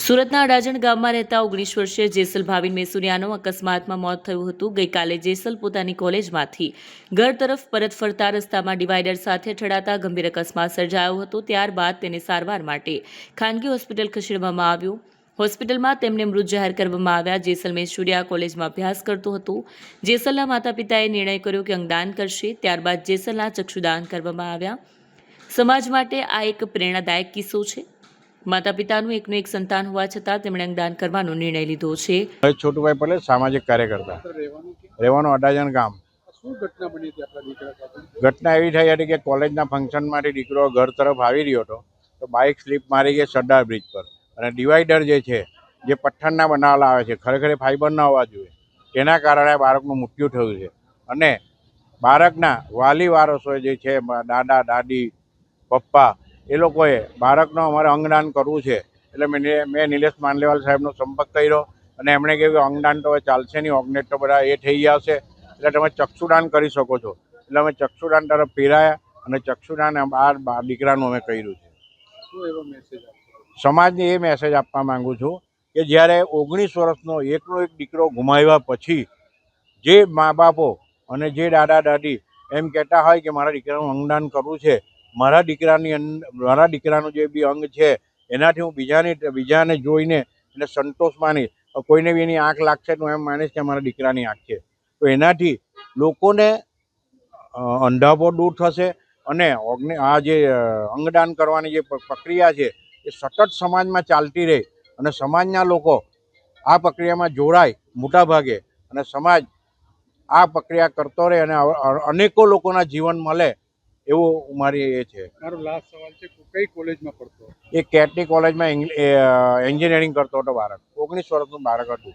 સુરતના અડાજણ ગામમાં રહેતા 19 વર્ષીય જેસલ ભાવિન મેસુરિયાનું અકસ્માતમાં મોત થયું હતું। ગઈકાલે જેસલ પોતાની કોલેજમાંથી ઘર તરફ પરત ફરતા રસ્તામાં ડિવાઈડર સાથે અથડાતા ગંભીર અકસ્માત સર્જાયો હતો। ત્યારબાદ તેને સારવાર માટે ખાનગી હોસ્પિટલ ખસેડવામાં આવ્યો। હોસ્પિટલમાં તેમને મૃત જાહેર કરવામાં આવ્યા। જેસલ મેસુરિયા કોલેજમાં અભ્યાસ કરતો હતો। જેસલના માતા પિતાએ નિર્ણય કર્યો કે અંગદાન કરશે। ત્યારબાદ જેસલના ચક્ષુદાન કરવામાં આવ્યા। સમાજ માટે આ એક પ્રેરણાદાયક કિસ્સો છે। માતા પિતાનું એકનું એક સંતાન હોવા છતાં તેમણે અંગદાન કરવાનો નિર્ણય લીધો છે। છોટુભાઈ પટેલ સામાજિક કાર્યકર્તા રહેવાનું અડાજણ ગામ। ઘટના એવી થઈ હતી કે કોલેજના ફંક્શનમાંથી દીકરો ઘર તરફ આવી રહ્યો હતો તો બાઇક સ્લીપ મારી ગઈ સરદાર બ્રિજ પર અને ડિવાઈડર જે છે જે પથ્થરના બનાવેલા આવે છે ખરેખર ફાઈબરના હોવા જોઈએ તેના કારણે બાળકનું મૃત્યુ થયું છે અને બાળકના વાલી વારસો જે છે દાદા દાદી પપ્પા એ લોકોએ બાળકનો અમારે અંગદાન કરવું છે એટલે મેં નિલેશ માંડલેવાલ સાહેબનો સંપર્ક કર્યો અને એમણે કહ્યું કે અંગદાન તો હવે ચાલશે નહીં, ઓર્ગનેટ તો બધા એ થઈ ગયા છે એટલે તમે ચક્ષુદાન કરી શકો છો। એટલે અમે ચક્ષુદાન તરફ ફેરાયા અને ચક્ષુદાન આ દીકરાનું અમે કર્યું છે। સમાજને એ મેસેજ આપવા માગું છું કે જ્યારે 19 વર્ષનો એકનો એક દીકરો ગુમાવ્યા પછી જે મા બાપો અને જે દાદા દાદી એમ કહેતા હોય કે મારા દીકરાનું અંગદાન કરવું છે, મારા દીકરાનું જે બી અંગ છે એનાથી હું બીજાને જોઈને એને સંતોષ માની કોઈને બી એની આંખ લાગશે તો એમ માનીશ કે મારા દીકરાની આંખ છે તો એનાથી લોકોને અંધાપો દૂર થશે અને આ જે અંગદાન કરવાની જે પ્રક્રિયા છે એ સતત સમાજમાં ચાલતી રહે અને સમાજના લોકો આ પ્રક્રિયામાં જોડાય મોટા ભાગે અને સમાજ આ પ્રક્રિયા કરતો રહે અને અનેકો લોકોના જીવન મળે એવું મારી એ છે। મારો લાસ્ટ સવાલ છે, કઈ કોલેજમાં પડતો? એ કેટની કોલેજમાં એન્જિનિયરિંગ કરતો હતો બાળક, 19 વર્ષનું બાળક હતું।